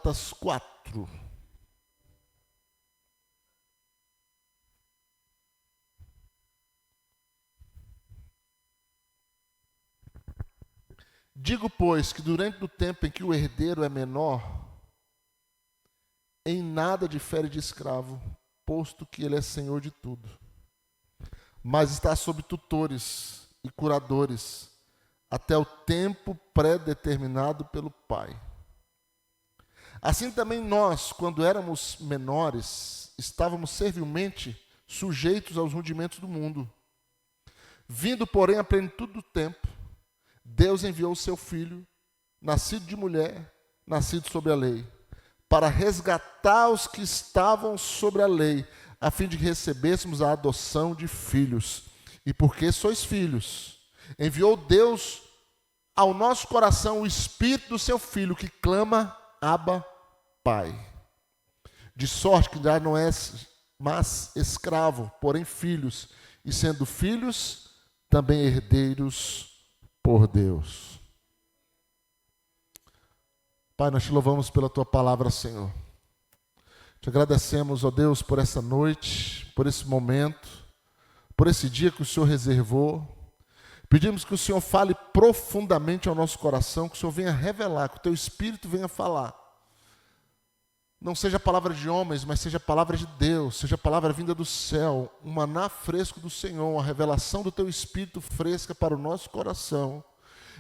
Gálatas 4. Digo, pois, que durante o tempo em que o herdeiro é menor, em nada difere de escravo, posto que ele é senhor de tudo. Mas está sob tutores e curadores, até o tempo pré-determinado pelo Pai. Assim também nós, quando éramos menores, estávamos servilmente sujeitos aos rudimentos do mundo. Vindo, porém, à plenitude do tempo, Deus enviou o seu Filho, nascido de mulher, nascido sob a lei, para resgatar os que estavam sobre a lei, a fim de que recebêssemos a adoção de filhos. E porque sois filhos, enviou Deus ao nosso coração o Espírito do seu Filho, que clama, Abba, Pai. De sorte que já não és mais escravo, porém filhos, e sendo filhos, também herdeiros por Deus. Pai, nós te louvamos pela tua palavra, Senhor. Te agradecemos, ó Deus, por essa noite, por esse momento, por esse dia que o Senhor reservou. Pedimos que o Senhor fale profundamente ao nosso coração, que o Senhor venha revelar, que o teu Espírito venha falar. Não seja a palavra de homens, mas seja a palavra de Deus, seja a palavra vinda do céu, um maná fresco do Senhor, uma revelação do teu Espírito fresca para o nosso coração.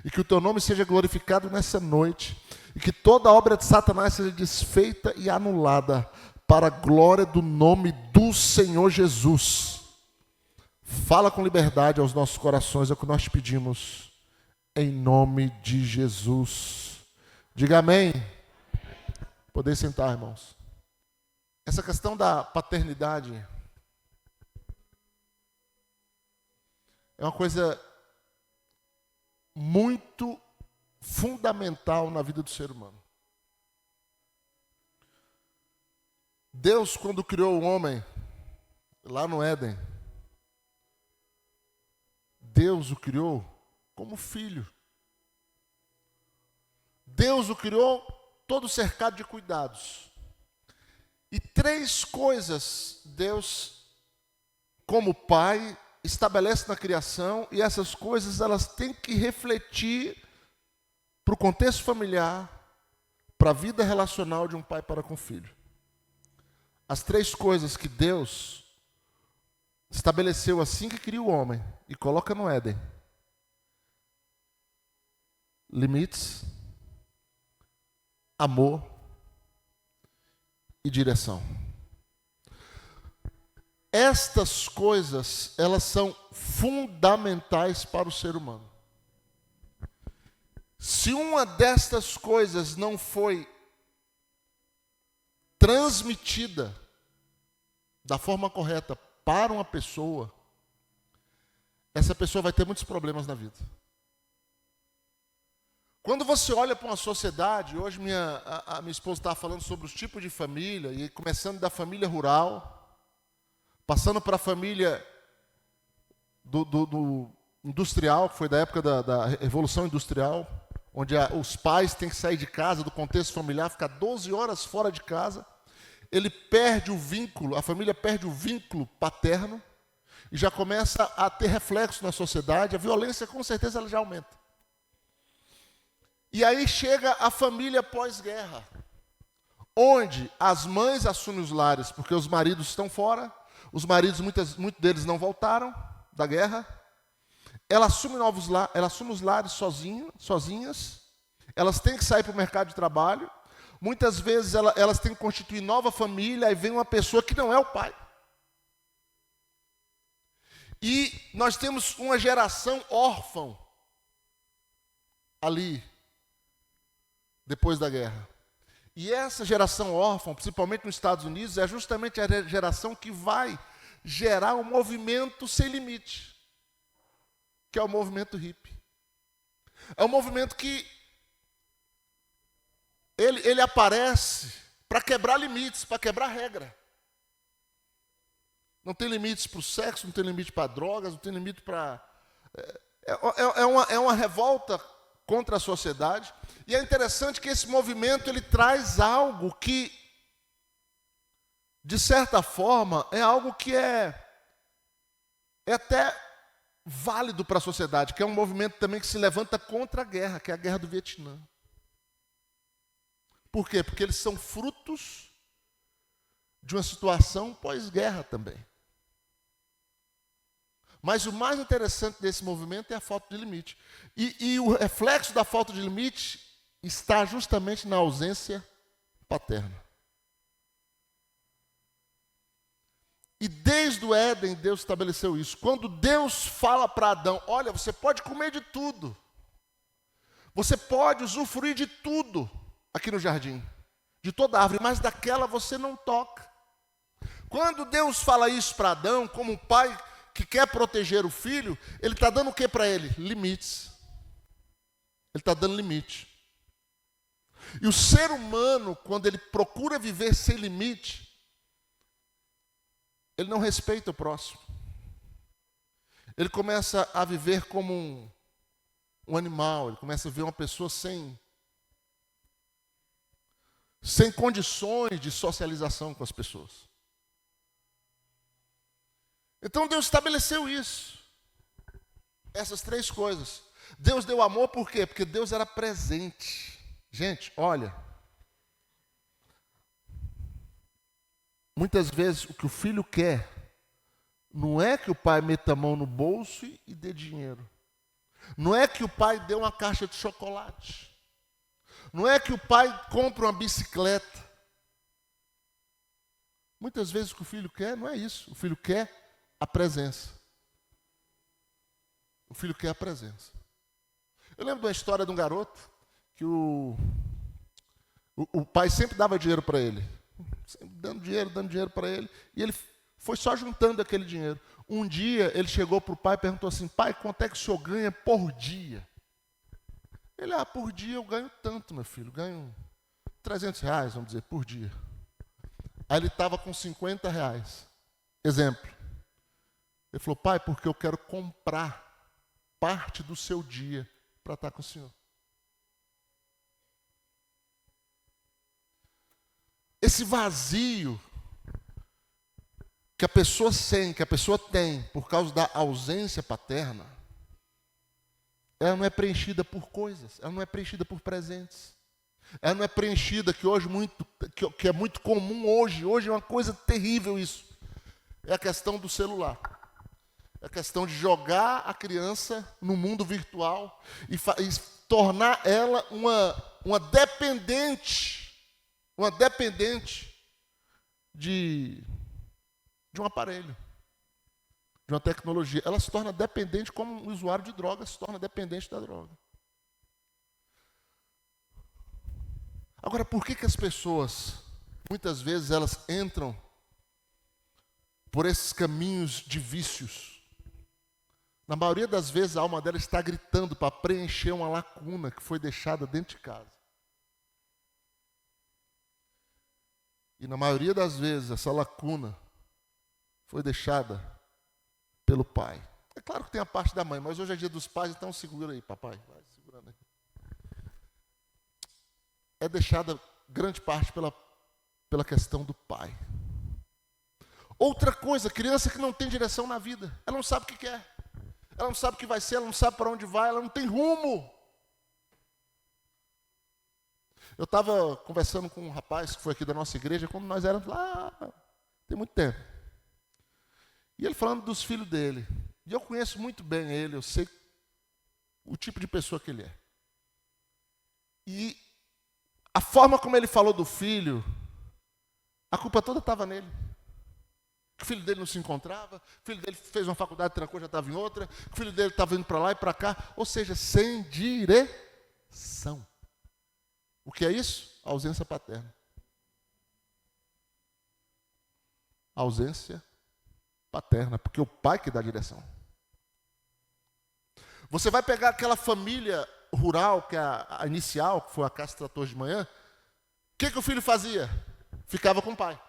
E que o teu nome seja glorificado nessa noite, e que toda obra de Satanás seja desfeita e anulada, para a glória do nome do Senhor Jesus. Fala com liberdade aos nossos corações, é o que nós te pedimos, em nome de Jesus. Diga amém. Poder sentar, irmãos. Essa questão da paternidade é uma coisa muito fundamental na vida do ser humano. Deus, quando criou o homem, lá no Éden, Deus o criou como filho. Deus o criou todo cercado de cuidados. E 3 coisas Deus, como Pai, estabelece na criação, e essas coisas elas têm que refletir para o contexto familiar, para a vida relacional de um pai para com o filho. As 3 coisas que Deus estabeleceu assim que cria o homem e coloca no Éden: limites, amor e direção. Estas coisas, elas são fundamentais para o ser humano. Se uma destas coisas não foi transmitida da forma correta para uma pessoa, essa pessoa vai ter muitos problemas na vida. Quando você olha para uma sociedade, hoje a minha esposa estava falando sobre os tipos de família, e começando da família rural, passando para a família do industrial, que foi da época da Revolução Industrial, onde os pais têm que sair de casa, do contexto familiar, ficar 12 horas fora de casa. Ele perde o vínculo, a família perde o vínculo paterno, e já começa a ter reflexo na sociedade. A violência, com certeza, ela já aumenta. E aí chega a família pós-guerra, onde as mães assumem os lares, porque os maridos estão fora, os maridos, muitos deles não voltaram da guerra. Ela assume os lares sozinhas, elas têm que sair para o mercado de trabalho, muitas vezes elas têm que constituir nova família, aí vem uma pessoa que não é o pai. E nós temos uma geração órfã ali, depois da guerra. E essa geração órfã, principalmente nos Estados Unidos, é justamente a geração que vai gerar um movimento sem limite, que é o movimento hippie. É um movimento que ele aparece para quebrar limites, para quebrar regra. Não tem limites para o sexo, não tem limite para drogas, não tem limite para... É uma revolta contra a sociedade. E é interessante que esse movimento ele traz algo que, de certa forma, é algo que é até válido para a sociedade, que é um movimento também que se levanta contra a guerra, que é a guerra do Vietnã. Por quê? Porque eles são frutos de uma situação pós-guerra também. Mas o mais interessante desse movimento é a falta de limite. E o reflexo da falta de limite está justamente na ausência paterna. E desde o Éden, Deus estabeleceu isso. Quando Deus fala para Adão, olha, você pode comer de tudo. Você pode usufruir de tudo aqui no jardim. De toda árvore, mas daquela você não toca. Quando Deus fala isso para Adão, como um pai que quer proteger o filho, ele está dando o que para ele? Limites. Ele está dando limite. E o ser humano, quando ele procura viver sem limite, ele não respeita o próximo. Ele começa a viver como um animal, ele começa a ver uma pessoa sem condições de socialização com as pessoas. Então Deus estabeleceu isso. Essas três coisas. Deus deu amor por quê? Porque Deus era presente. Gente, olha. Muitas vezes o que o filho quer não é que o pai meta a mão no bolso e dê dinheiro. Não é que o pai dê uma caixa de chocolate. Não é que o pai compre uma bicicleta. Muitas vezes o que o filho quer não é isso. O filho quer a presença. O filho quer a presença. Eu lembro de uma história de um garoto que o pai sempre dava dinheiro para ele. Sempre dando dinheiro para ele. E ele foi só juntando aquele dinheiro. Um dia ele chegou para o pai e perguntou assim: pai, quanto é que o senhor ganha por dia? Ele, por dia eu ganho tanto, meu filho. Ganho R$300, vamos dizer, por dia. Aí ele estava com R$50. Exemplo. Ele falou: pai, porque eu quero comprar parte do seu dia para estar com o senhor. Esse vazio que a pessoa sente, que a pessoa tem por causa da ausência paterna, ela não é preenchida por coisas, ela não é preenchida por presentes. Ela não é preenchida, que é muito comum hoje é uma coisa terrível isso. É a questão do celular. É a questão de jogar a criança no mundo virtual e tornar ela uma dependente de um aparelho, de uma tecnologia. Ela se torna dependente, como um usuário de droga se torna dependente da droga. Agora, por que as pessoas, muitas vezes, elas entram por esses caminhos de vícios? Na maioria das vezes, a alma dela está gritando para preencher uma lacuna que foi deixada dentro de casa. E na maioria das vezes, essa lacuna foi deixada pelo pai. É claro que tem a parte da mãe, mas hoje é dia dos pais, então segura aí, papai. Vai segurando aí. É deixada grande parte pela questão do pai. Outra coisa, criança que não tem direção na vida. Ela não sabe o que quer. Ela não sabe o que vai ser, ela não sabe para onde vai, ela não tem rumo. Eu estava conversando com um rapaz que foi aqui da nossa igreja, quando nós éramos lá, tem muito tempo. E ele falando dos filhos dele. E eu conheço muito bem ele, eu sei o tipo de pessoa que ele é. E a forma como ele falou do filho, a culpa toda estava nele. O filho dele não se encontrava, o filho dele fez uma faculdade, trancou, já estava em outra, o filho dele estava indo para lá e para cá, ou seja, sem direção. O que é isso? Ausência paterna. Ausência paterna, porque o pai que dá a direção. Você vai pegar aquela família rural, que é a inicial, que foi a Casa Trator de Manhã, o que o filho fazia? Ficava com o pai.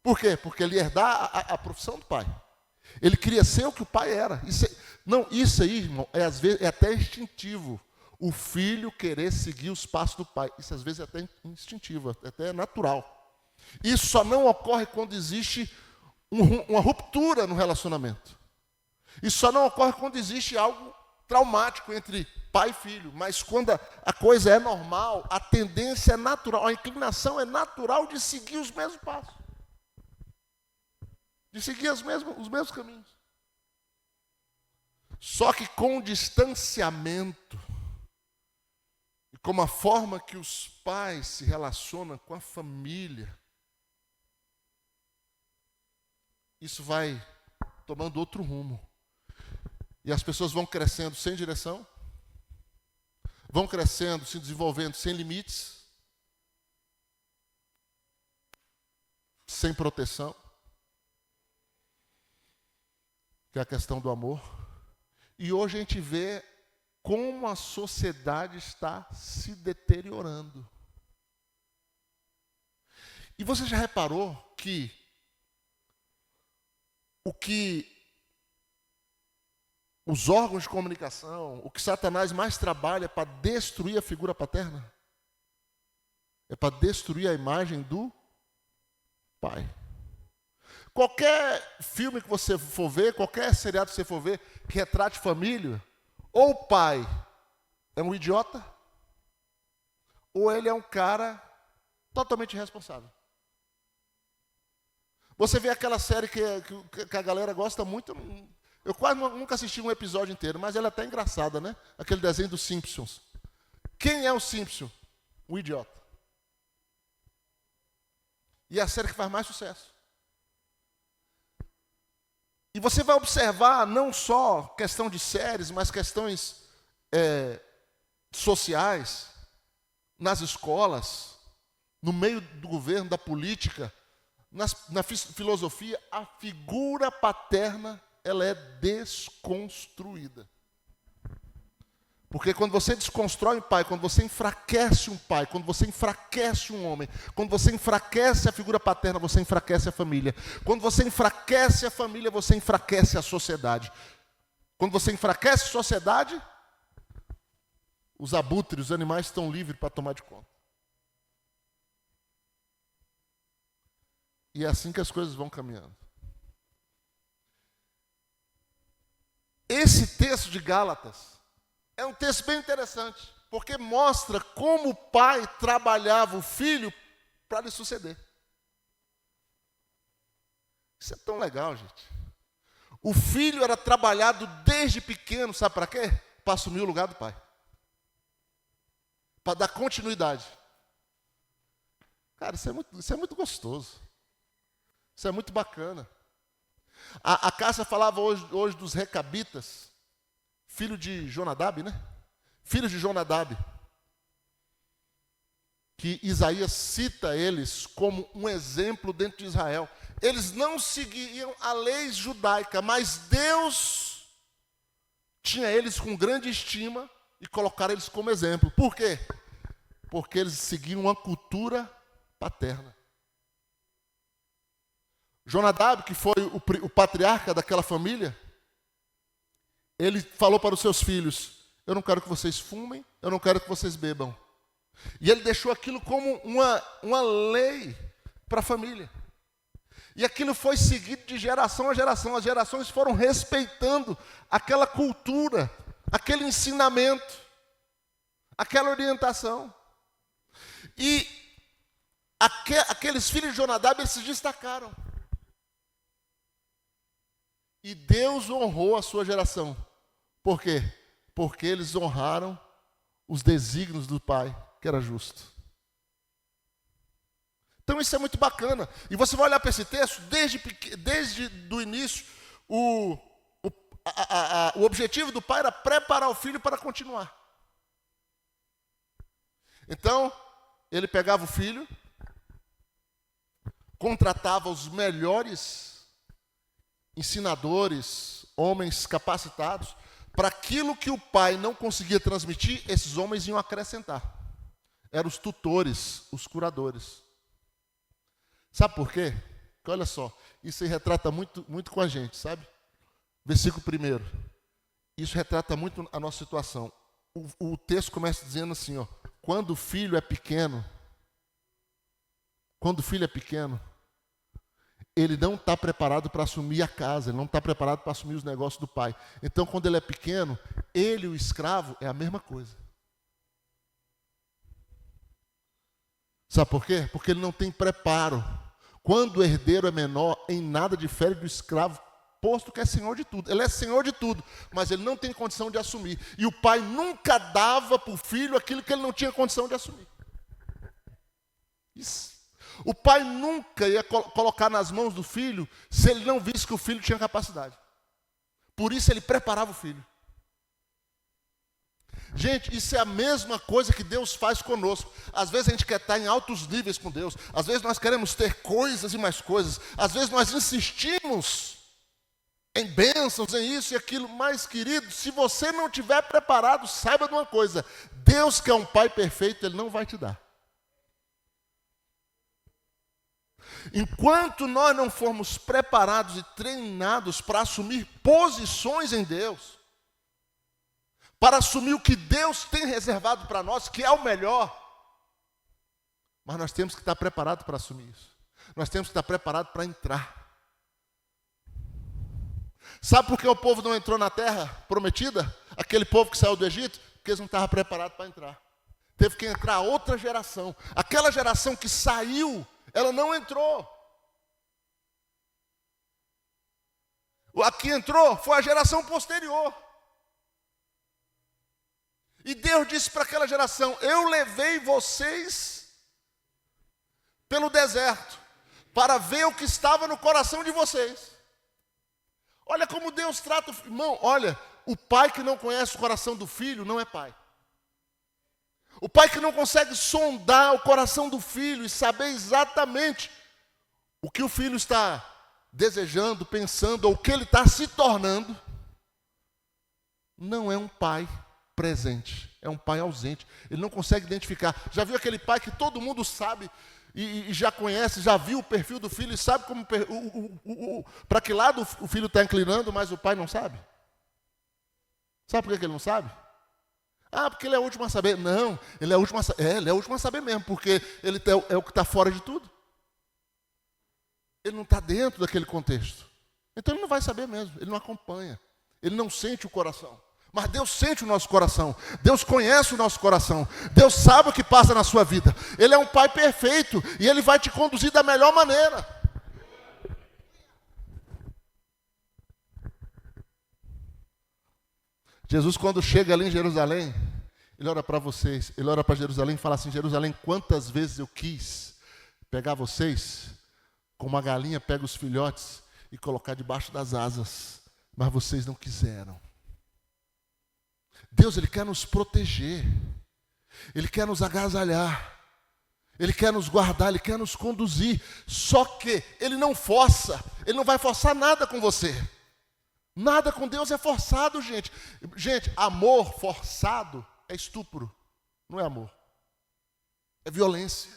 Por quê? Porque ele ia herdar a profissão do pai. Ele queria ser o que o pai era. Isso aí, irmão, às vezes é até instintivo. o filho querer seguir os passos do pai. Isso às vezes é até instintivo, até natural. Isso só não ocorre quando existe uma ruptura no relacionamento. Isso só não ocorre quando existe algo traumático entre pai e filho. Mas quando a coisa é normal, a tendência é natural, a inclinação é natural de seguir os mesmos passos. De seguir os mesmos caminhos. Só que com o distanciamento, e como a forma que os pais se relacionam com a família, isso vai tomando outro rumo. E as pessoas vão crescendo sem direção, vão crescendo, se desenvolvendo sem limites, sem proteção, que é a questão do amor. E hoje a gente vê como a sociedade está se deteriorando. E você já reparou que o que os órgãos de comunicação, o que Satanás mais trabalha é para destruir a figura paterna? É para destruir a imagem do pai. Qualquer filme que você for ver, qualquer seriado que você for ver, que retrate família, ou o pai é um idiota, ou ele é um cara totalmente irresponsável. Você vê aquela série que a galera gosta muito, eu quase nunca assisti um episódio inteiro, mas ela é até engraçada, né? Aquele desenho dos Simpsons. Quem é o Simpson? O idiota. E é a série que faz mais sucesso. E você vai observar não só questão de séries, mas questões sociais, nas escolas, no meio do governo, da política, na filosofia, a figura paterna, ela é desconstruída. Porque quando você desconstrói um pai, quando você enfraquece um pai, quando você enfraquece um homem, quando você enfraquece a figura paterna, você enfraquece a família. Quando você enfraquece a família, você enfraquece a sociedade. Quando você enfraquece a sociedade, os abutres, os animais estão livres para tomar de conta. E é assim que as coisas vão caminhando. Esse texto de Gálatas é um texto bem interessante, porque mostra como o pai trabalhava o filho para lhe suceder. Isso é tão legal, gente. O filho era trabalhado desde pequeno, sabe para quê? Para assumir o lugar do pai. Para dar continuidade. Cara, isso é muito gostoso. Isso é muito bacana. A Cássia falava hoje dos recabitas, filho de Jonadab, né? Filhos de Jonadab. Que Isaías cita eles como um exemplo dentro de Israel. Eles não seguiam a lei judaica, mas Deus tinha eles com grande estima e colocaram eles como exemplo. Por quê? Porque eles seguiam uma cultura paterna. Jonadab, que foi o patriarca daquela família, ele falou para os seus filhos: eu não quero que vocês fumem, eu não quero que vocês bebam. E ele deixou aquilo como uma lei para a família. E aquilo foi seguido de geração a geração. As gerações foram respeitando aquela cultura, aquele ensinamento, aquela orientação. E aqueles filhos de Jonadab, eles se destacaram. E Deus honrou a sua geração. Por quê? Porque eles honraram os desígnios do Pai, que era justo. Então isso é muito bacana. E você vai olhar para esse texto, desde do início, o objetivo do pai era preparar o filho para continuar. Então, ele pegava o filho, contratava os melhores ensinadores, homens capacitados, para aquilo que o pai não conseguia transmitir, esses homens iam acrescentar. Eram os tutores, os curadores. Sabe por quê? Porque olha só, isso aí retrata muito, muito com a gente, sabe? Versículo 1. Isso retrata muito a nossa situação. o texto começa dizendo assim, ó, quando o filho é pequeno, ele não está preparado para assumir a casa, ele não está preparado para assumir os negócios do pai. Então, quando ele é pequeno, ele e o escravo é a mesma coisa. Sabe por quê? Porque ele não tem preparo. Quando o herdeiro é menor, em nada difere do escravo, posto que é senhor de tudo. Ele é senhor de tudo, mas ele não tem condição de assumir. E o pai nunca dava para o filho aquilo que ele não tinha condição de assumir. Isso. O pai nunca ia colocar nas mãos do filho se ele não visse que o filho tinha capacidade. Por isso ele preparava o filho. Gente, isso é a mesma coisa que Deus faz conosco. Às vezes a gente quer estar em altos níveis com Deus. Às vezes nós queremos ter coisas e mais coisas. Às vezes nós insistimos em bênçãos, em isso e aquilo. Mas, querido, se você não estiver preparado, saiba de uma coisa. Deus, que é um pai perfeito, Ele não vai te dar. Enquanto nós não formos preparados e treinados para assumir posições em Deus, para assumir o que Deus tem reservado para nós, que é o melhor, mas nós temos que estar preparados para assumir isso. Nós temos que estar preparados para entrar. Sabe por que o povo não entrou na terra prometida? Aquele povo que saiu do Egito? Porque eles não estavam preparados para entrar. Teve que entrar outra geração. Aquela geração que saiu, ela não entrou. A que entrou foi a geração posterior. E Deus disse para aquela geração: eu levei vocês pelo deserto para ver o que estava no coração de vocês. Olha como Deus trata o irmão. Olha, o pai que não conhece o coração do filho não é pai. O pai que não consegue sondar o coração do filho e saber exatamente o que o filho está desejando, pensando, ou o que ele está se tornando, não é um pai presente, é um pai ausente. Ele não consegue identificar. Já viu aquele pai que todo mundo sabe e já conhece, já viu o perfil do filho e sabe como para que lado o filho está inclinando, mas o pai não sabe? Sabe por que ele não sabe? Ah, porque ele é o último a saber. Não, ele é o último a saber. Ele é o último a saber mesmo, porque ele é o que está fora de tudo. Ele não está dentro daquele contexto. Então ele não vai saber mesmo, ele não acompanha. Ele não sente o coração. Mas Deus sente o nosso coração. Deus conhece o nosso coração. Deus sabe o que passa na sua vida. Ele é um pai perfeito e Ele vai te conduzir da melhor maneira. Jesus, quando chega ali em Jerusalém, Ele ora para vocês, Ele ora para Jerusalém e fala assim: Jerusalém, quantas vezes eu quis pegar vocês, como a galinha pega os filhotes e colocar debaixo das asas, mas vocês não quiseram. Deus, Ele quer nos proteger, Ele quer nos agasalhar, Ele quer nos guardar, Ele quer nos conduzir, só que Ele não força, Ele não vai forçar nada com você. Nada com Deus é forçado, gente. Gente, amor forçado é estupro, não é amor, é violência.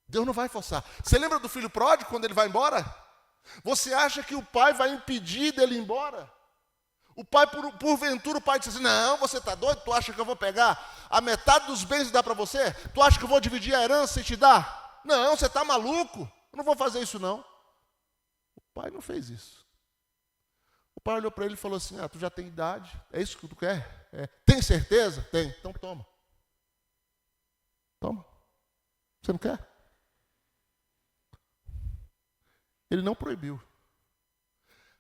Deus não vai forçar. Você lembra do filho pródigo quando ele vai embora? Você acha que o pai vai impedir dele ir embora? O pai, porventura, o pai disse assim: não, você está doido? Tu acha que eu vou pegar a metade dos bens e dar para você? Tu acha que eu vou dividir a herança e te dar? Não, você está maluco, eu não vou fazer isso não. O pai não fez isso. O pai olhou para ele e falou assim: tu já tem idade, é isso que tu quer? Tem certeza? Tem, então toma. Toma. Você não quer? Ele não proibiu,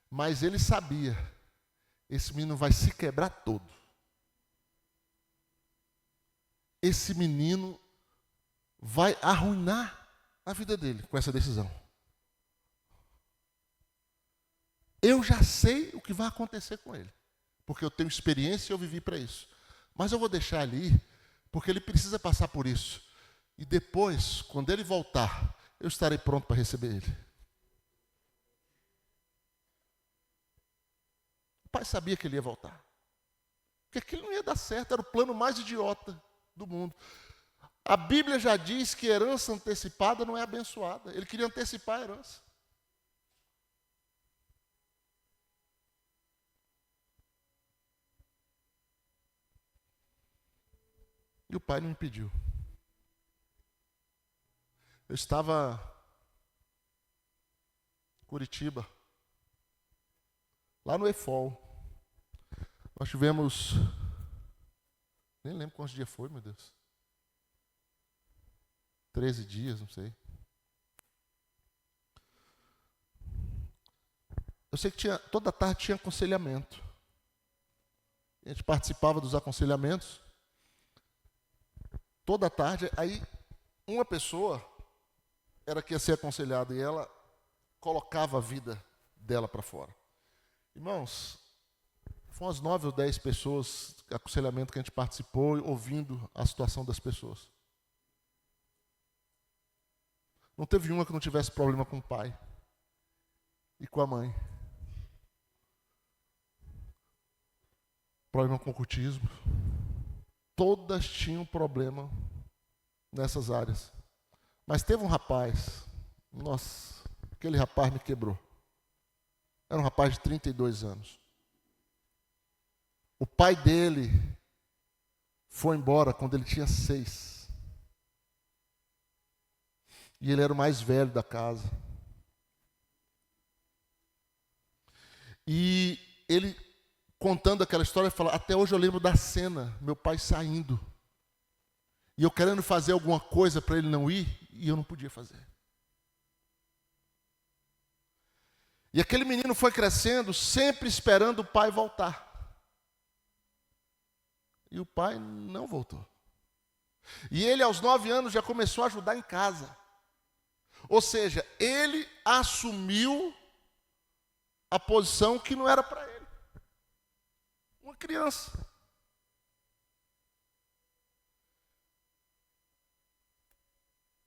mas ele sabia: esse menino vai se quebrar todo. Esse menino vai arruinar a vida dele com essa decisão. Eu já sei o que vai acontecer com ele, porque eu tenho experiência e eu vivi para isso. Mas eu vou deixar ele ir, porque ele precisa passar por isso. E depois, quando ele voltar, eu estarei pronto para receber ele. O pai sabia que ele ia voltar, porque aquilo não ia dar certo, era o plano mais idiota do mundo. A Bíblia já diz que herança antecipada não é abençoada. Ele queria antecipar a herança. E o pai não impediu. Eu estava em Curitiba, lá no EFOL. Nós tivemos, nem lembro quantos dias foi, meu Deus. 13 dias, não sei. Eu sei que toda tarde tinha aconselhamento. A gente participava dos aconselhamentos. Toda tarde, aí uma pessoa era que ia ser aconselhada e ela colocava a vida dela para fora. Irmãos, foram umas 9 ou 10 pessoas, aconselhamento que a gente participou, ouvindo a situação das pessoas. Não teve uma que não tivesse problema com o pai e com a mãe. Problema com o cultismo. Todas tinham problema nessas áreas. Mas teve um rapaz, nossa, aquele rapaz me quebrou. Era um rapaz de 32 anos. O pai dele foi embora quando ele tinha 6. E ele era o mais velho da casa. E ele, contando aquela história, fala: até hoje eu lembro da cena, meu pai saindo. E eu querendo fazer alguma coisa para ele não ir, e eu não podia fazer. E aquele menino foi crescendo, sempre esperando o pai voltar. E o pai não voltou. E ele, aos 9 anos, já começou a ajudar em casa. Ou seja, ele assumiu a posição que não era para ele. Uma criança.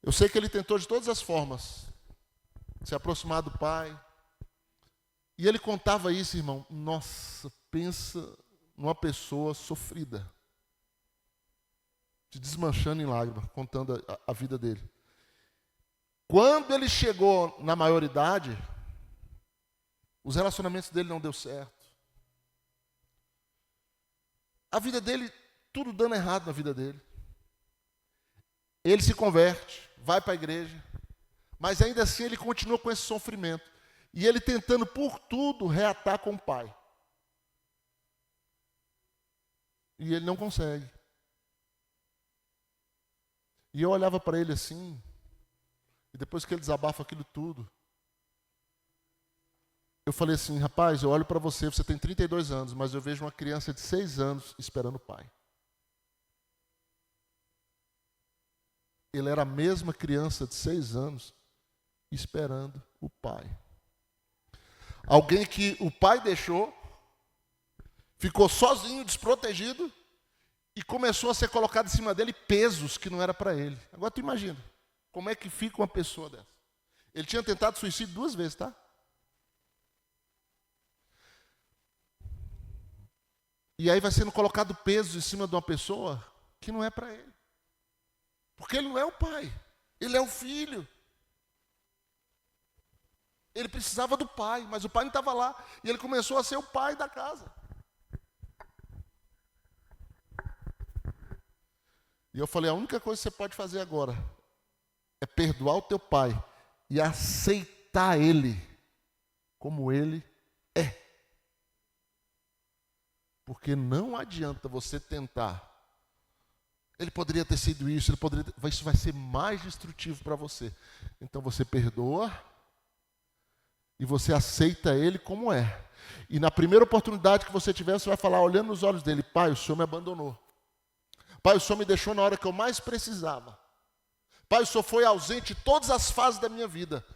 Eu sei que ele tentou de todas as formas se aproximar do pai. E ele contava isso, irmão. Nossa, pensa numa pessoa sofrida. Se desmanchando em lágrimas, contando a vida dele. Quando ele chegou na maioridade, os relacionamentos dele não deu certo. A vida dele, tudo dando errado na vida dele. Ele se converte, vai para a igreja, mas ainda assim ele continua com esse sofrimento. E ele tentando por tudo reatar com o pai. E ele não consegue. E eu olhava para ele assim, e depois que ele desabafa aquilo tudo, eu falei assim: rapaz, eu olho para você, você tem 32 anos, mas eu vejo uma criança de 6 anos esperando o pai. Ele era a mesma criança de 6 anos esperando o pai. Alguém que o pai deixou, ficou sozinho, desprotegido, e começou a ser colocado em cima dele pesos que não era para ele. Agora tu imagina, como é que fica uma pessoa dessa? Ele tinha tentado suicídio 2 vezes, tá? E aí vai sendo colocado pesos em cima de uma pessoa que não é para ele. Porque ele não é o pai, ele é o filho. Ele precisava do pai, mas o pai não estava lá. E ele começou a ser o pai da casa. E eu falei: a única coisa que você pode fazer agora é perdoar o teu pai e aceitar ele como ele é. Porque não adianta você tentar. Ele poderia ter sido isso, isso vai ser mais destrutivo para você. Então você perdoa e você aceita ele como é. E na primeira oportunidade que você tiver, você vai falar, olhando nos olhos dele: pai, o Senhor me abandonou. Pai, o Senhor me deixou na hora que eu mais precisava. Pai, o Senhor foi ausente em todas as fases da minha vida.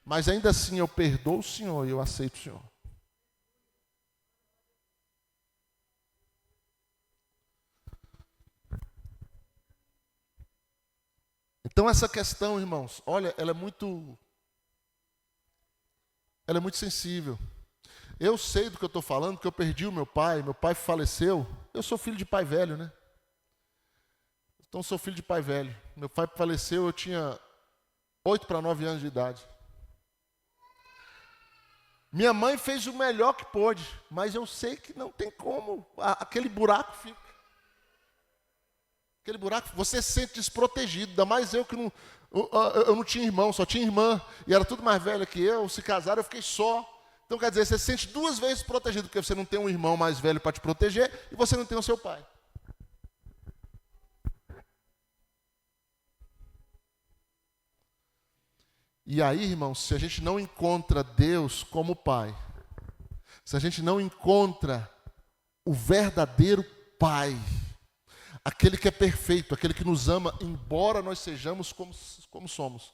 Mas ainda assim eu perdoo o Senhor e eu aceito o Senhor. Então essa questão, irmãos, olha, ela é muito sensível. Eu sei do que eu estou falando, porque eu perdi o meu pai faleceu. Eu sou filho de pai velho, né? Então sou filho de pai velho. Meu pai faleceu, eu tinha 8 para 9 anos de idade. Minha mãe fez o melhor que pôde, mas eu sei que não tem como, aquele buraco fica. Aquele buraco, você se sente desprotegido, ainda mais eu que eu não tinha irmão, só tinha irmã, e era tudo mais velha que eu, se casaram, eu fiquei só. Então, quer dizer, você se sente 2 vezes protegido, porque você não tem um irmão mais velho para te proteger, e você não tem o seu pai. E aí, irmãos, se a gente não encontra Deus como Pai, se a gente não encontra o verdadeiro Pai, aquele que é perfeito, aquele que nos ama, embora nós sejamos como somos,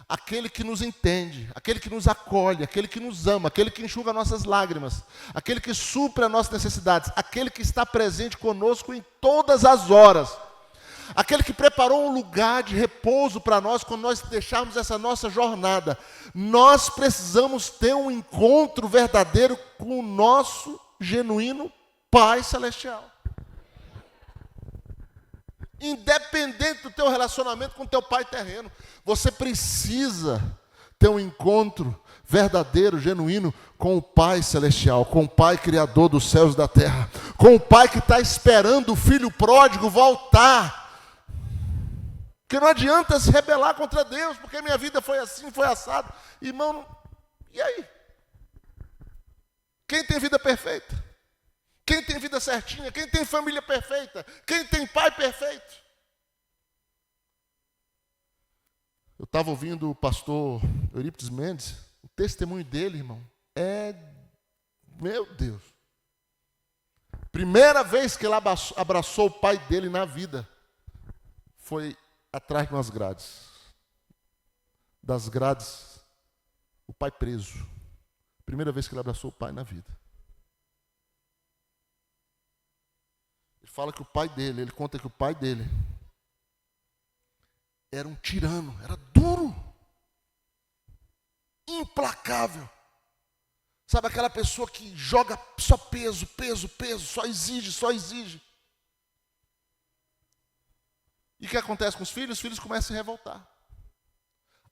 aquele que nos entende, aquele que nos acolhe, aquele que nos ama, aquele que enxuga nossas lágrimas, aquele que supre as nossas necessidades, aquele que está presente conosco em todas as horas, aquele que preparou um lugar de repouso para nós quando nós deixarmos essa nossa jornada. Nós precisamos ter um encontro verdadeiro com o nosso genuíno Pai Celestial. Independente do teu relacionamento com o teu pai terreno, você precisa ter um encontro verdadeiro, genuíno com o Pai Celestial, com o Pai Criador dos céus e da terra, com o Pai que está esperando o filho pródigo voltar. Porque não adianta se rebelar contra Deus, porque minha vida foi assim, foi assado. Irmão, e aí? Quem tem vida perfeita? Quem tem vida certinha? Quem tem família perfeita? Quem tem pai perfeito? Eu estava ouvindo o pastor Eurípides Mendes, o testemunho dele, irmão, meu Deus. Primeira vez que ele abraçou o pai dele na vida, foi atrás de umas grades. Das grades, o pai preso. Primeira vez que ele abraçou o pai na vida. Ele fala que o pai dele, ele conta que o pai dele era um tirano, era duro, implacável. Sabe aquela pessoa que joga só peso, peso, peso, só exige, só exige. E o que acontece com os filhos? Os filhos começam a se revoltar.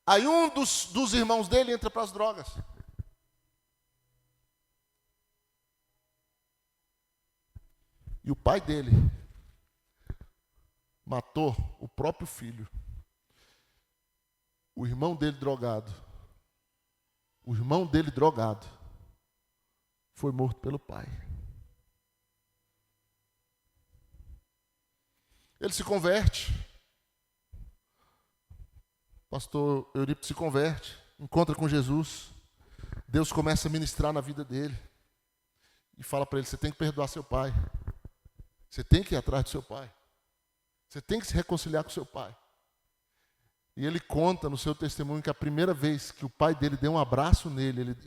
Aí um dos irmãos dele entra para as drogas. E o pai dele matou o próprio filho. O irmão dele drogado. O irmão dele drogado foi morto pelo pai. Ele se converte. Pastor Eurípides se converte, encontra com Jesus. Deus começa a ministrar na vida dele. E fala para ele, você tem que perdoar seu pai. Você tem que ir atrás do seu pai. Você tem que se reconciliar com seu pai. E ele conta no seu testemunho que a primeira vez que o pai dele deu um abraço nele,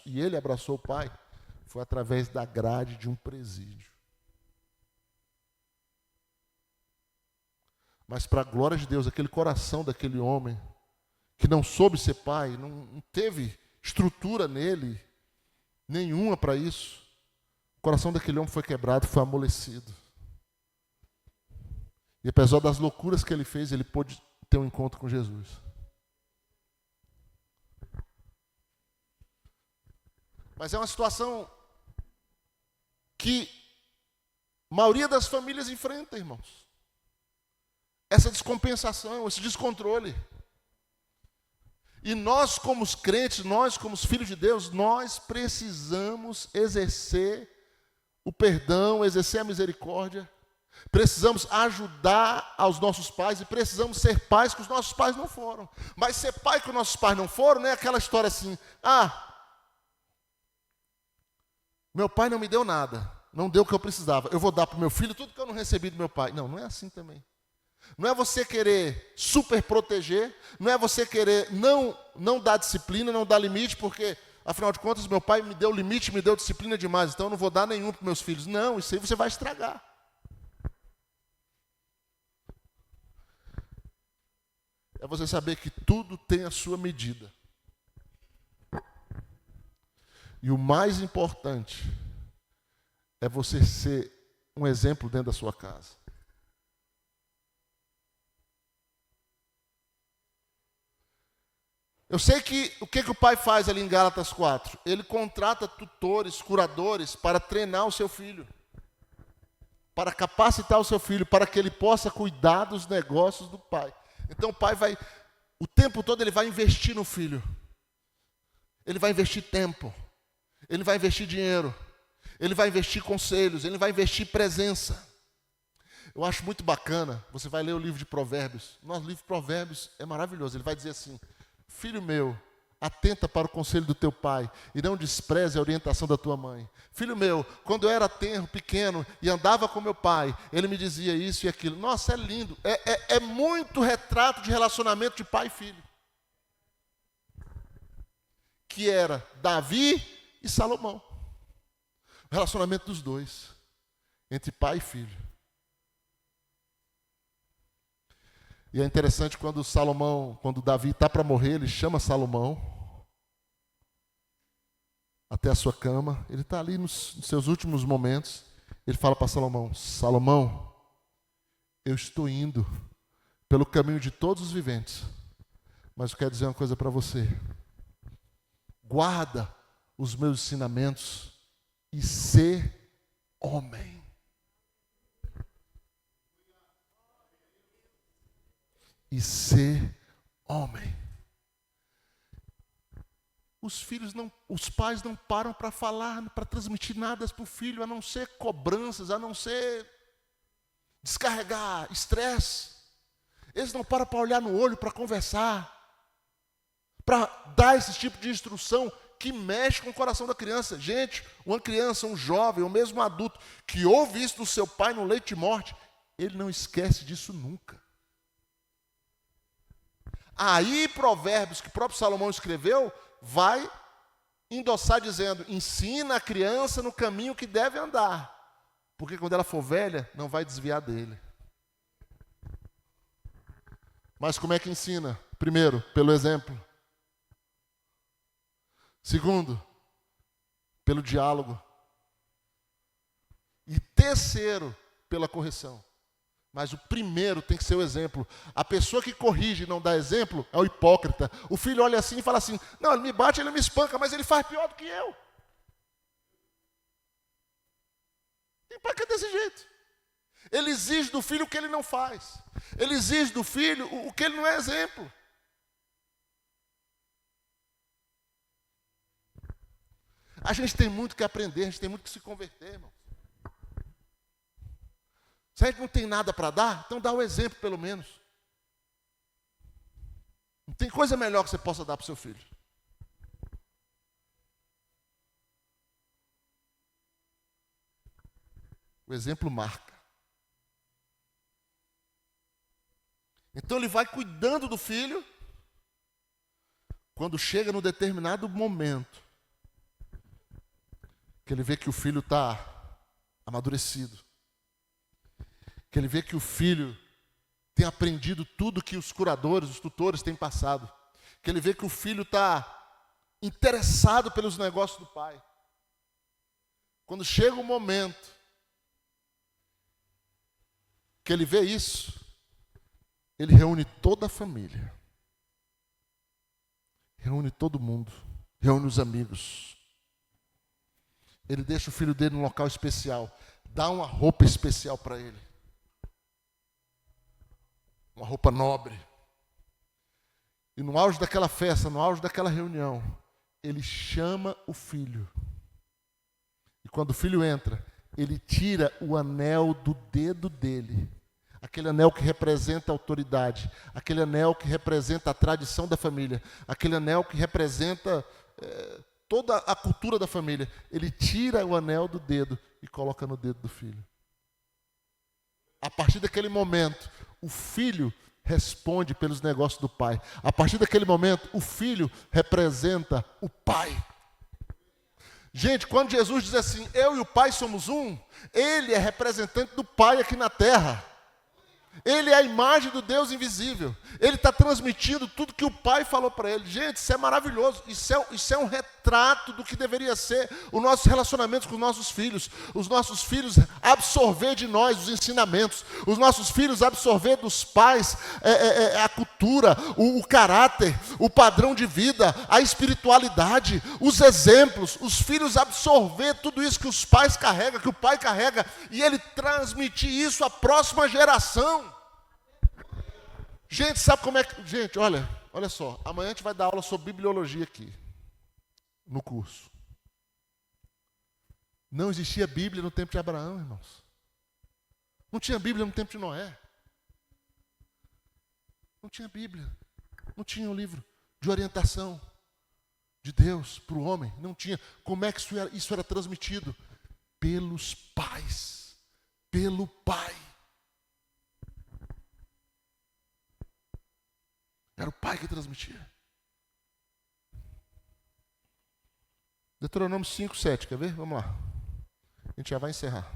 ele abraçou o pai, foi através da grade de um presídio. Mas para a glória de Deus, aquele coração daquele homem, que não soube ser pai, não teve estrutura nele, nenhuma para isso, o coração daquele homem foi quebrado, foi amolecido. E apesar das loucuras que ele fez, ele pôde ter um encontro com Jesus. Mas é uma situação que a maioria das famílias enfrenta, irmãos. Essa descompensação, esse descontrole. E nós, como os crentes, nós, como os filhos de Deus, nós precisamos exercer o perdão, exercer a misericórdia. Precisamos ajudar aos nossos pais e precisamos ser pais que os nossos pais não foram. Mas ser pai que os nossos pais não foram não é aquela história assim, meu pai não me deu nada, não deu o que eu precisava, eu vou dar para o meu filho tudo que eu não recebi do meu pai. Não, não é assim também. Não é você querer super proteger, não é você querer não dar disciplina, não dar limite, porque, afinal de contas, meu pai me deu limite, me deu disciplina demais, então eu não vou dar nenhum para os meus filhos. Não, isso aí você vai estragar. É você saber que tudo tem a sua medida. E o mais importante é você ser um exemplo dentro da sua casa. Eu sei que o que o pai faz ali em Gálatas 4? Ele contrata tutores, curadores para treinar o seu filho. para capacitar o seu filho, para que ele possa cuidar dos negócios do pai. Então o pai vai, o tempo todo ele vai investir no filho. Ele vai investir tempo, ele vai investir dinheiro, ele vai investir conselhos, ele vai investir presença. Eu acho muito bacana, você vai ler o livro de Provérbios. Nosso livro de Provérbios é maravilhoso. Ele vai dizer assim: filho meu, atenta para o conselho do teu pai e não despreze a orientação da tua mãe. Filho meu, quando eu era tenro, pequeno e andava com meu pai, ele me dizia isso e aquilo. Nossa, é lindo. É muito retrato de relacionamento de pai e filho. Que era Davi e Salomão. O relacionamento dos dois, entre pai e filho. E é interessante quando Davi está para morrer, ele chama Salomão até a sua cama. Ele está ali nos seus últimos momentos. Ele fala para Salomão: Salomão, eu estou indo pelo caminho de todos os viventes, mas eu quero dizer uma coisa para você. Guarda os meus ensinamentos e ser homem. E ser homem. Os pais não param para falar, para transmitir nada para o filho, a não ser cobranças, a não ser descarregar estresse. Eles não param para olhar no olho, para conversar, para dar esse tipo de instrução que mexe com o coração da criança. Gente, uma criança, um jovem, ou mesmo um adulto, que ouve isso do seu pai no leito de morte, ele não esquece disso nunca. Aí, Provérbios, que o próprio Salomão escreveu, vai endossar dizendo: ensina a criança no caminho que deve andar, porque quando ela for velha, não vai desviar dele. Mas como é que ensina? Primeiro, pelo exemplo. Segundo, pelo diálogo. E terceiro, pela correção. Mas o primeiro tem que ser o exemplo. A pessoa que corrige e não dá exemplo é o hipócrita. O filho olha assim e fala assim: não, ele me bate, ele me espanca, mas ele faz pior do que eu. E para que é desse jeito? Ele exige do filho o que ele não faz. Ele exige do filho o que ele não é exemplo. A gente tem muito que aprender, a gente tem muito que se converter, irmão. Se a gente não tem nada para dar, então dá o exemplo pelo menos. Não tem coisa melhor que você possa dar para o seu filho. O exemplo marca. Então ele vai cuidando do filho. Quando chega no determinado momento, que ele vê que o filho está amadurecido, que ele vê que o filho tem aprendido tudo que os curadores, os tutores têm passado, que ele vê que o filho está interessado pelos negócios do pai. Quando chega o momento que ele vê isso, ele reúne toda a família, reúne todo mundo, reúne os amigos. Ele deixa o filho dele num local especial, dá uma roupa especial para ele. Uma roupa nobre. E no auge daquela festa, no auge daquela reunião, ele chama o filho. E quando o filho entra, ele tira o anel do dedo dele. Aquele anel que representa a autoridade. Aquele anel que representa a tradição da família. Aquele anel que representa toda a cultura da família. Ele tira o anel do dedo e coloca no dedo do filho. A partir daquele momento, o filho responde pelos negócios do pai. A partir daquele momento, o filho representa o pai. Gente, quando Jesus diz assim: eu e o pai somos um, ele é representante do pai aqui na terra. Ele é a imagem do Deus invisível. Ele está transmitindo tudo que o pai falou para ele. Gente, isso é maravilhoso. Isso é um retrato retrato do que deveria ser o nosso relacionamento com os nossos filhos. Os nossos filhos absorver de nós os ensinamentos. Os nossos filhos absorver dos pais a cultura, o caráter, o padrão de vida, a espiritualidade, os exemplos. Os filhos absorver tudo isso que os pais carregam, que o pai carrega, e ele transmitir isso à próxima geração. Gente, sabe como é que... Gente, olha só. Amanhã a gente vai dar aula sobre bibliologia aqui, no curso. Não existia Bíblia no tempo de Abraão, irmãos. Não tinha Bíblia no tempo de Noé. Não tinha Bíblia. Não tinha um livro de orientação de Deus para o homem. Não tinha. Como é que isso era transmitido? Pelos pais. Pelo pai. Era o pai que transmitia. Deuteronômio 5, 7, quer ver? Vamos lá. A gente já vai encerrar.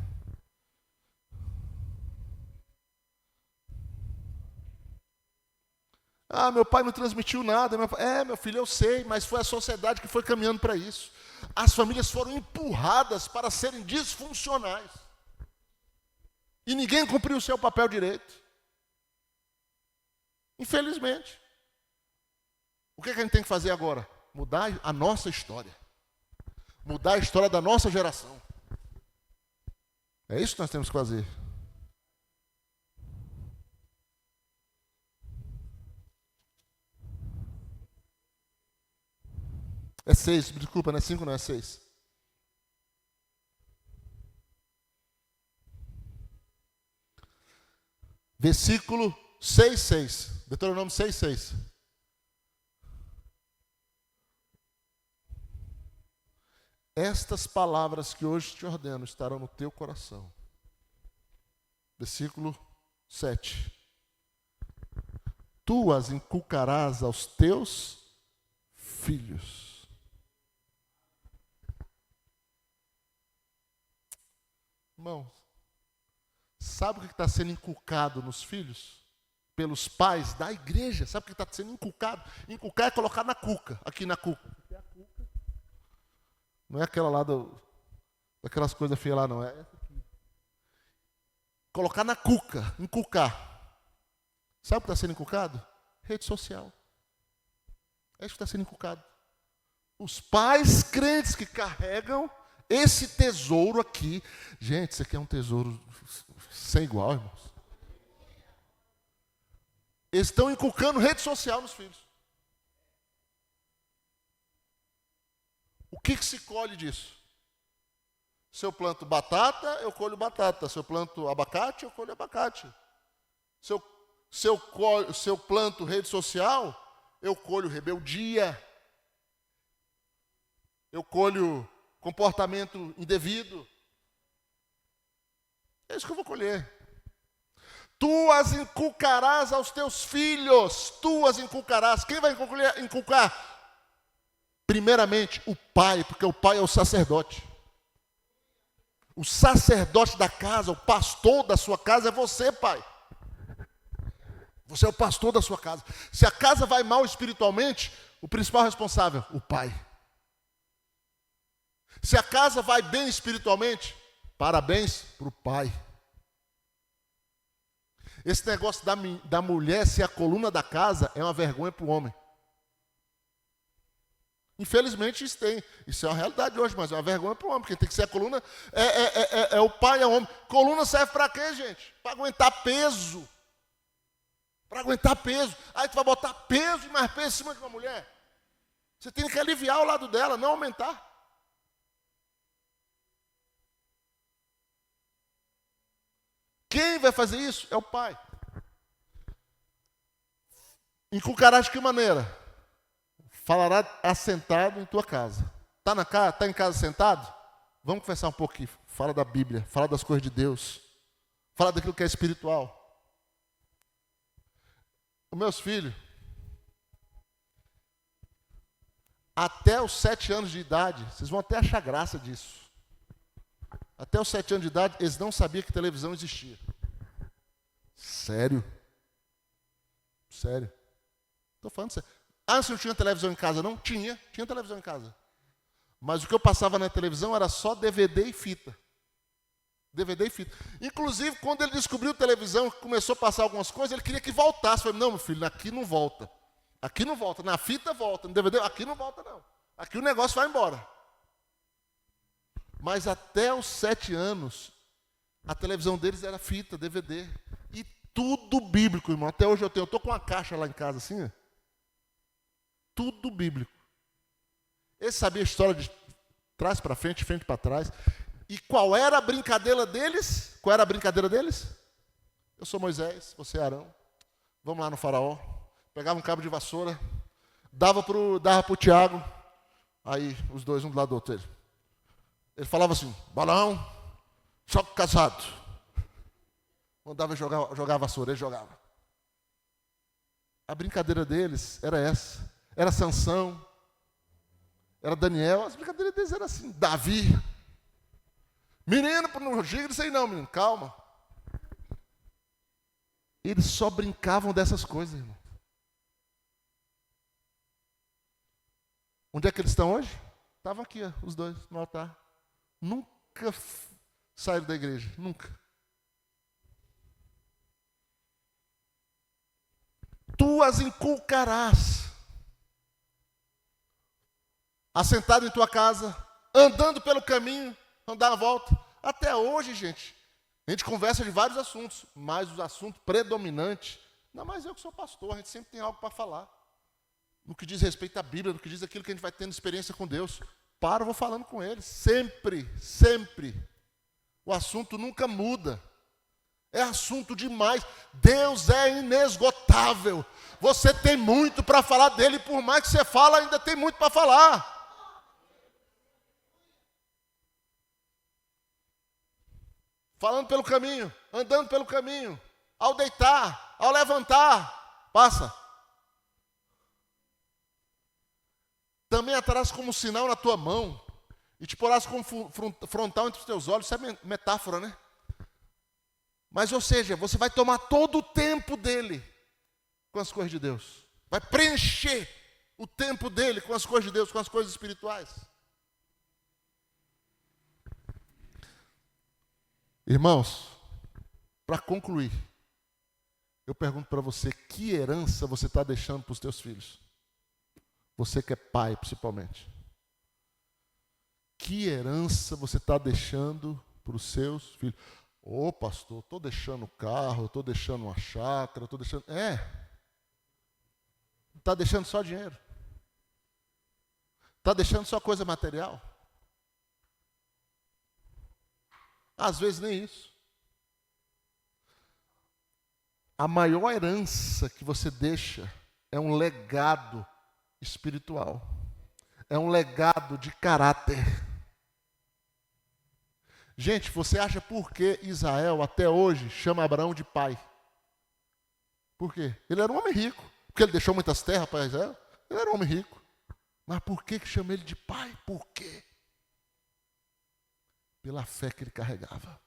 Meu pai não transmitiu nada. Meu filho, eu sei, mas foi a sociedade que foi caminhando para isso. As famílias foram empurradas para serem disfuncionais. E ninguém cumpriu o seu papel direito. Infelizmente. O que a gente tem que fazer agora? Mudar a nossa história. Mudar a história da nossa geração. É isso que nós temos que fazer. É 6, desculpa, não é 5, não é 6. Versículo 6:6. Deuteronômio 6:6. Estas palavras que hoje te ordeno estarão no teu coração. Versículo 7. Tu as inculcarás aos teus filhos. Irmãos, sabe o que está sendo inculcado nos filhos? Pelos pais da igreja. Sabe o que está sendo inculcado? Inculcar é colocar na cuca. Aqui na cuca. Não é aquela lá daquelas coisas feias lá, não. É essa aqui. Colocar na cuca. Inculcar. Sabe o que está sendo inculcado? Rede social. É isso que está sendo inculcado. Os pais crentes que carregam esse tesouro aqui. Gente, isso aqui é um tesouro sem igual, irmãos. Eles estão inculcando rede social nos filhos. O que se colhe disso? Se eu planto batata, eu colho batata. Se eu planto abacate, eu colho abacate. Se eu planto rede social, eu colho rebeldia. Eu colho comportamento indevido. É isso que eu vou colher. Tu as inculcarás aos teus filhos. Tu as inculcarás. Quem vai inculcar? Primeiramente, o pai, porque o pai é o sacerdote. O sacerdote da casa, o pastor da sua casa é você, pai. Você é o pastor da sua casa. Se a casa vai mal espiritualmente, o principal responsável, o pai. Se a casa vai bem espiritualmente, parabéns para o pai. Esse negócio da mulher ser a coluna da casa é uma vergonha para o homem. Infelizmente isso é uma realidade hoje, mas é uma vergonha para o homem, porque tem que ser a coluna, é o pai, é o homem. Coluna serve para quê, gente? Para aguentar peso. Para aguentar peso. Aí tu vai botar peso e mais peso em cima de uma mulher. Você tem que aliviar o lado dela, não aumentar. Quem vai fazer isso? É o pai. Inculcarás de que maneira? Falará assentado em tua casa. Está em casa sentado? Vamos conversar um pouco aqui. Fala da Bíblia, fala das coisas de Deus. Fala daquilo que é espiritual. Os meus filhos, até os 7 anos de idade, vocês vão até achar graça disso. Até os 7 anos de idade, eles não sabiam que televisão existia. Sério? Sério. Estou falando sério. Você não tinha televisão em casa, não? Tinha televisão em casa. Mas o que eu passava na televisão era só DVD e fita. DVD e fita. Inclusive, quando ele descobriu televisão, começou a passar algumas coisas, ele queria que voltasse. Eu falei, não, meu filho, aqui não volta. Aqui não volta. Na fita volta. No DVD, aqui não volta, não. Aqui o negócio vai embora. Mas até os 7 anos, a televisão deles era fita, DVD. E tudo bíblico, irmão. Até hoje eu tenho. Eu estou com uma caixa lá em casa, assim. Ó. Tudo bíblico. Ele sabia a história de trás para frente, frente para trás. E qual era a brincadeira deles? Qual era a brincadeira deles? Eu sou Moisés, você é Arão. Vamos lá no faraó. Pegava um cabo de vassoura, dava para o Tiago. Aí, os dois, um do lado do outro. Ele falava assim, balão, choque casado. Mandava jogar a vassoura, ele jogava. A brincadeira deles era essa. Era Sansão, era Daniel, as brincadeiras deles eram assim. Davi. Menino, não diga isso aí não, menino, calma. Eles só brincavam dessas coisas, irmão. Onde é que eles estão hoje? Estavam aqui, ó, os dois, no altar. Nunca saíram da igreja, nunca. Tu as inculcarás. Assentado em tua casa, andando pelo caminho, andar a volta. Até hoje, gente, a gente conversa de vários assuntos, mas o assunto predominante, não, mas eu que sou pastor, a gente sempre tem algo para falar. No que diz respeito à Bíblia, no que diz aquilo que a gente vai tendo experiência com Deus. Eu vou falando com eles, sempre, sempre. O assunto nunca muda. É assunto demais. Deus é inesgotável. Você tem muito para falar dele, por mais que você fala, ainda tem muito para falar. Falando pelo caminho, andando pelo caminho, ao deitar, ao levantar, passa. Também atarás como sinal na tua mão, e te porás como frontal entre os teus olhos. Isso é metáfora, né? Mas, ou seja, você vai tomar todo o tempo dele com as coisas de Deus. Vai preencher o tempo dele com as coisas de Deus, com as coisas espirituais. Irmãos, para concluir, eu pergunto para você, que herança você está deixando para os teus filhos? Você que é pai, principalmente. Que herança você está deixando para os seus filhos? Ô, pastor, estou deixando o carro, estou deixando uma chácara, estou deixando... Está deixando só dinheiro? Está deixando só coisa material? Às vezes nem isso. A maior herança que você deixa é um legado espiritual. É um legado de caráter. Gente, você acha por que Israel até hoje chama Abraão de pai? Por quê? Ele era um homem rico. Porque ele deixou muitas terras para Israel? Ele era um homem rico. Mas por que chama ele de pai? Por quê? Pela fé que ele carregava.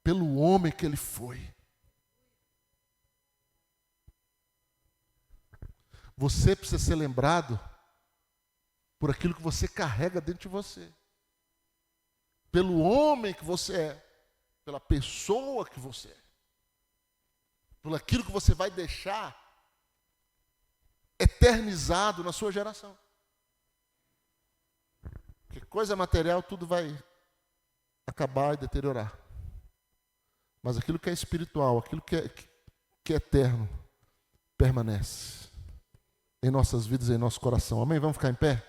Pelo homem que ele foi. Você precisa ser lembrado por aquilo que você carrega dentro de você. Pelo homem que você é. Pela pessoa que você é. Por aquilo que você vai deixar eternizado na sua geração. Porque coisa material tudo vai acabar e deteriorar. Mas aquilo que é espiritual, aquilo que é eterno, permanece em nossas vidas e em nosso coração. Amém? Vamos ficar em pé?